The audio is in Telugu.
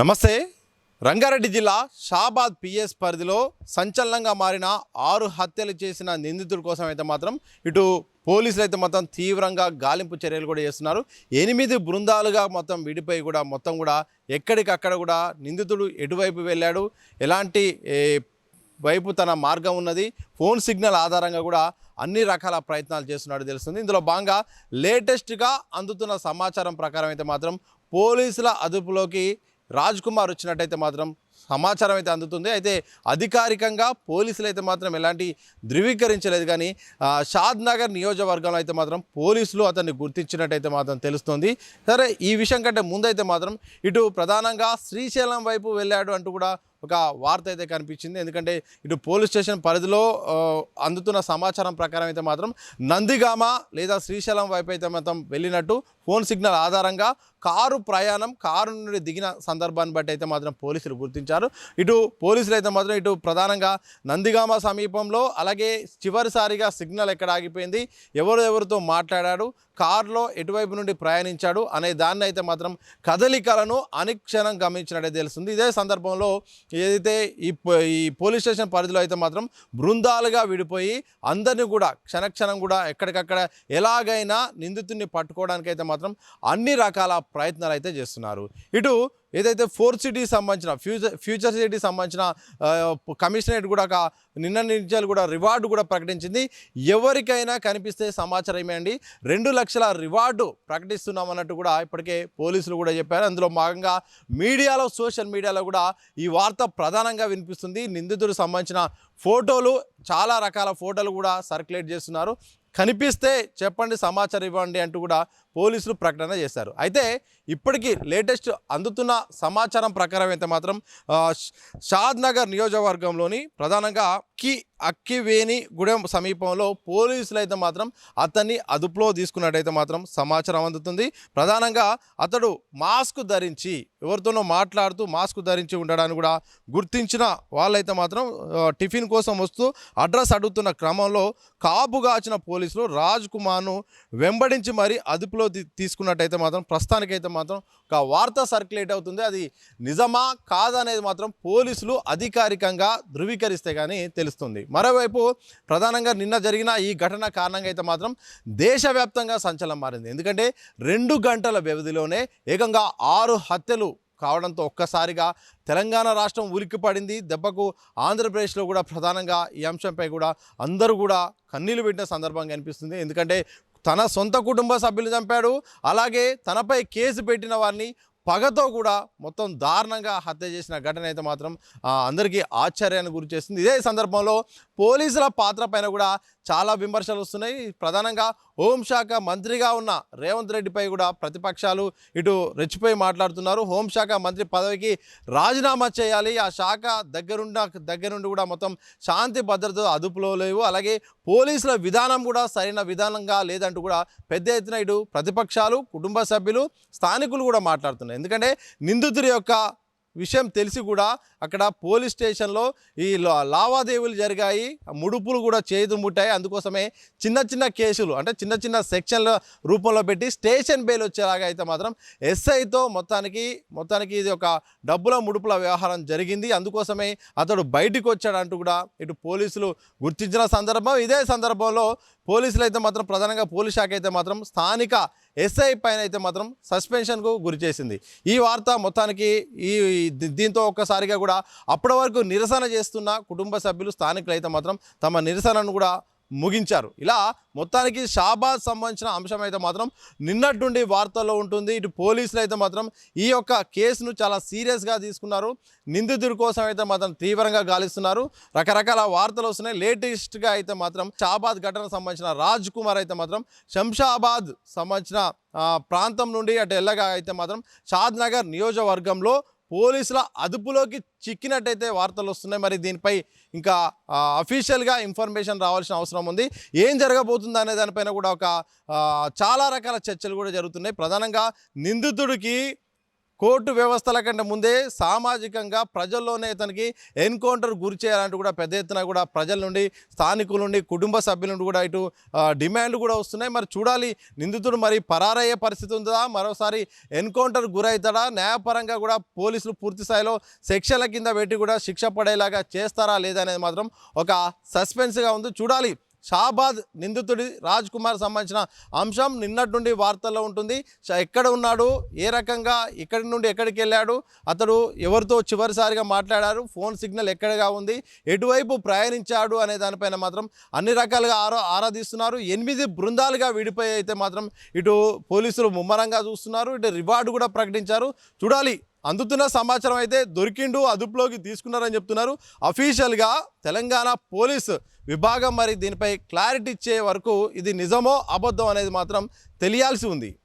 నమస్తే. రంగారెడ్డి జిల్లా షాబాద్ పిఎస్ పరిధిలో సంచలనంగా మారిన 6 హత్యలు చేసిన నిందితుల కోసం అయితే మాత్రం ఇటు పోలీసులు అయితే మొత్తం తీవ్రంగా గాలింపు చర్యలు కూడా చేస్తున్నారు. 8 బృందాలుగా మొత్తం విడిపోయి కూడా మొత్తం కూడా ఎక్కడికక్కడ కూడా నిందితుడు ఎటువైపు వెళ్ళాడు, ఎలాంటి వైపు తన మార్గం ఉన్నది, ఫోన్ సిగ్నల్ ఆధారంగా కూడా అన్ని రకాల ప్రయత్నాలు చేస్తున్నాడు తెలుస్తుంది. ఇందులో భాగంగా లేటెస్ట్గా అందుతున్న సమాచారం ప్రకారం అయితే మాత్రం పోలీసుల అదుపులోకి రాజ్ కుమార్ వచ్చినట్టయితే మాత్రం సమాచారం అయితే అందుతుంది. అయితే అధికారికంగా పోలీసులు అయితే మాత్రం ఎలాంటి ధృవీకరించలేదు, కానీ షాద్ నగర్ నియోజకవర్గంలో అయితే మాత్రం పోలీసులు అతన్ని గుర్తించినట్టయితే మాత్రం తెలుస్తుంది. సరే, ఈ విషయం కంటే ముందైతే మాత్రం ఇటు ప్రధానంగా శ్రీశైలం వైపు వెళ్ళాడు అంటూ కూడా ఒక వార్త అయితే కనిపించింది. ఎందుకంటే ఇటు పోలీస్ స్టేషన్ పరిధిలో అందుతున్న సమాచారం ప్రకారం అయితే మాత్రం నందిగామ లేదా శ్రీశైలం వైపు అయితే మాత్రం వెళ్ళినట్టు ఫోన్ సిగ్నల్ ఆధారంగా కారు నుండి దిగిన సందర్భాన్ని బట్టి అయితే మాత్రం పోలీసులు గుర్తించారు. ఇటు పోలీసులు అయితే మాత్రం ఇటు ప్రధానంగా నందిగామ సమీపంలో, అలాగే చివరిసారిగా సిగ్నల్ ఎక్కడ ఆగిపోయింది, ఎవరితో మాట్లాడాడు, కారులో ఎటువైపు నుండి ప్రయాణించాడు అనే దాన్ని అయితే మాత్రం కదలికలను అనుక్షణం గమనించినట్టే తెలుస్తుంది. ఇదే సందర్భంలో ఏదైతే ఈ పోలీస్ స్టేషన్ పరిధిలో అయితే మాత్రం బృందాలుగా విడిపోయి అందరినీ కూడా క్షణక్షణం కూడా ఎక్కడికక్కడ ఎలాగైనా నిందితుడిని పట్టుకోవడానికి అయితే మాత్రం అన్ని రకాల ప్రయత్నాలు అయితే చేస్తున్నారు. ఇటు ఏదైతే 4 సిటీ సంబంధించిన ఫ్యూచర్ సిటీ సంబంధించిన కమిషనరేట్ కూడా నిన్న నుంచి కూడా రివార్డు కూడా ప్రకటించింది. ఎవరికైనా కనిపిస్తే సమాచారం ఇవ్వండి, 2 లక్షల రివార్డు ప్రకటిస్తున్నామన్నట్టు కూడా ఇప్పటికే పోలీసులు కూడా చెప్పారు. అందులో భాగంగా మీడియాలో, సోషల్ మీడియాలో కూడా ఈ వార్త ప్రధానంగా వినిపిస్తుంది. నిందితుడు సంబంధించిన ఫోటోలు, చాలా రకాల ఫోటోలు కూడా సర్క్యులేట్ చేస్తున్నారు. కనిపిస్తే చెప్పండి, సమాచారం ఇవ్వండి అంటూ కూడా పోలీసులు ప్రకటన చేశారు. అయితే ఇప్పటికీ లేటెస్ట్ అందుతున్న సమాచారం ప్రకారం అయితే మాత్రం షాద్ నగర్ నియోజకవర్గంలోని ప్రధానంగా అక్కివేణి గూడెం సమీపంలో పోలీసులు అయితే మాత్రం అతన్ని అదుపులో తీసుకున్నట్టయితే మాత్రం సమాచారం అందుతుంది. ప్రధానంగా అతడు మాస్క్ ధరించి, ఎవరితోనో మాట్లాడుతూ మాస్క్ ధరించి ఉండడాన్ని కూడా గుర్తించిన వాళ్ళైతే మాత్రం టిఫిన్ కోసం వస్తూ అడ్రస్ అడుగుతున్న క్రమంలో కాపుగాచిన పోలీసులు రాజ్ కుమార్ను వెంబడించి మరీ అదుపులో తీసుకున్నట్టయితే మాత్రం ప్రస్తుతానికైతే మాత్రం ఒక వార్త సర్క్యులేట్ అవుతుంది. అది నిజమా కాదా అనేది మాత్రం పోలీసులు అధికారికంగా ధృవీకరిస్తే కానీ తెలుస్తుంది. మరోవైపు ప్రధానంగా నిన్న జరిగిన ఈ ఘటన కారణంగా అయితే మాత్రం దేశవ్యాప్తంగా సంచలనం మారింది. ఎందుకంటే 2 గంటల వ్యవధిలోనే ఏకంగా 6 హత్యలు కావడంతో ఒక్కసారిగా తెలంగాణ రాష్ట్రం ఉలిక్కిపడింది. దెబ్బకు ఆంధ్రప్రదేశ్లో కూడా ప్రధానంగా ఈ అంశంపై కూడా అందరూ కూడా కన్నీళ్లు పెట్టిన సందర్భంగా అనిపిస్తుంది. ఎందుకంటే తన సొంత కుటుంబ సభ్యులు చంపాడు, అలాగే తనపై కేసు పెట్టిన వారిని పగతో కూడా మొత్తం దారుణంగా హత్య చేసిన ఘటన అయితే మాత్రం అందరికీ ఆశ్చర్యాన్ని గురి చేస్తుంది. ఇదే సందర్భంలో పోలీసుల పాత్ర పైన కూడా చాలా విమర్శలు వస్తున్నాయి. ప్రధానంగా హోంశాఖ మంత్రిగా ఉన్న రేవంత్ రెడ్డిపై కూడా ప్రతిపక్షాలు ఇటు రెచ్చిపోయి మాట్లాడుతున్నారు. హోంశాఖ మంత్రి పదవికి రాజీనామా చేయాలి, ఆ శాఖ దగ్గరుండి కూడా మొత్తం శాంతి భద్రత అదుపులో లేవు, అలాగే పోలీసుల విధానం కూడా సరైన విధానంగా లేదంటూ కూడా పెద్ద ఎత్తున ఇటు ప్రతిపక్షాలు, కుటుంబ సభ్యులు, స్థానికులు కూడా మాట్లాడుతున్నారు. ఎందుకంటే నిందితుడి యొక్క విషయం తెలిసి కూడా అక్కడ పోలీస్ స్టేషన్లో ఈ లావాదేవీలు జరిగాయి, ముడుపులు కూడా ముట్టాయి. అందుకోసమే చిన్న కేసులు, అంటే చిన్న సెక్షన్ల రూపంలో పెట్టి స్టేషన్ బెయిల్ వచ్చేలాగా అయితే మాత్రం ఎస్ఐతో మొత్తానికి ఇది ఒక డబ్బుల ముడుపుల వ్యవహారం జరిగింది. అందుకోసమే అతడు బయటికి వచ్చాడంటూ కూడా ఇటు పోలీసులు గుర్తించిన సందర్భం. ఇదే సందర్భంలో పోలీసులు అయితే మాత్రం ప్రధానంగా పోలీస్ శాఖ అయితే మాత్రం స్థానిక ఎస్ఐ పైన అయితే మాత్రం సస్పెన్షన్కు గురి చేసింది. ఈ వార్త మొత్తానికి దీంతో ఒక్కసారిగా కూడా అప్పటి వరకు నిరసన చేస్తున్న కుటుంబ సభ్యులు, స్థానికులు అయితే మాత్రం తమ నిరసనను కూడా ముగించారు. ఇలా మొత్తానికి షాబాద్ సంబంధించిన అంశం అయితే మాత్రం నిన్నటి నుండి వార్తల్లో ఉంటుంది. ఇటు పోలీసులు అయితే మాత్రం ఈ యొక్క కేసును చాలా సీరియస్గా తీసుకున్నారు. నిందితుడి కోసం అయితే మాత్రం తీవ్రంగా గాలిస్తున్నారు. రకరకాల వార్తలు వస్తున్నాయి. లేటెస్ట్గా అయితే మాత్రం షాబాద్ ఘటనకు సంబంధించిన రాజ్ కుమార్ అయితే మాత్రం శంషాబాద్ సంబంధించిన ప్రాంతం నుండి అటు ఎల్లగా అయితే మాత్రం షాద్ నగర్ నియోజకవర్గంలో పోలీసుల అదుపులోకి చిక్కినట్టయితే వార్తలు వస్తున్నాయి. మరి దీనిపై ఇంకా అఫీషియల్గా ఇన్ఫర్మేషన్ రావాల్సిన అవసరం ఉంది. ఏం జరగబోతుంది అనే దానిపైన కూడా చాలా రకాల చర్చలు కూడా జరుగుతున్నాయి. ప్రధానంగా నిందితుడికి కోర్టు వ్యవస్థల కంటే ముందే సామాజికంగా ప్రజల్లోనే ఇతనికి ఎన్కౌంటర్ గురి చేయాలంటూ కూడా పెద్ద ఎత్తున కూడా ప్రజల నుండి, స్థానికుల నుండి, కుటుంబ సభ్యుల నుండి కూడా ఇటు డిమాండ్లు కూడా వస్తున్నాయి. మరి చూడాలి, నిందితుడు మరి పరారయ్యే పరిస్థితి ఉందా, మరోసారి ఎన్కౌంటర్ గురవుతాడా, న్యాయపరంగా కూడా పోలీసులు పూర్తి స్థాయిలో సెక్షన్ల కింద పెట్టి కూడా శిక్ష పడేలాగా చేస్తారా లేదా అనేది మాత్రం ఒక సస్పెన్స్గా ఉంది. చూడాలి. షాబాద్ నిందితుడి రాజ్ కుమార్ సంబంధించిన అంశం నిన్నటి నుండి వార్తల్లో ఉంటుంది. ఎక్కడ ఉన్నాడు, ఏ రకంగా ఇక్కడి నుండి ఎక్కడికి వెళ్ళాడు, అతడు ఎవరితో చివరిసారిగా మాట్లాడారు, ఫోన్ సిగ్నల్ ఎక్కడగా ఉంది, ఎటువైపు ప్రయాణించాడు అనే దానిపైన మాత్రం అన్ని రకాలుగా ఆరాధిస్తున్నారు. 8 బృందాలుగా విడిపోయి అయితే మాత్రం ఇటు పోలీసులు ముమ్మరంగా చూస్తున్నారు, ఇటు రివార్డు కూడా ప్రకటించారు. చూడాలి. అందుతున్న సమాచారం అయితే దొరికిండు, అదుపులోకి తీసుకున్నారని చెప్తున్నారు. అఫీషియల్గా తెలంగాణ పోలీసు విభాగం మరి దీనిపై క్లారిటీ ఇచ్చే వరకు ఇది నిజమో అబద్ధం అనేది మాత్రం తెలియాల్సి ఉంది.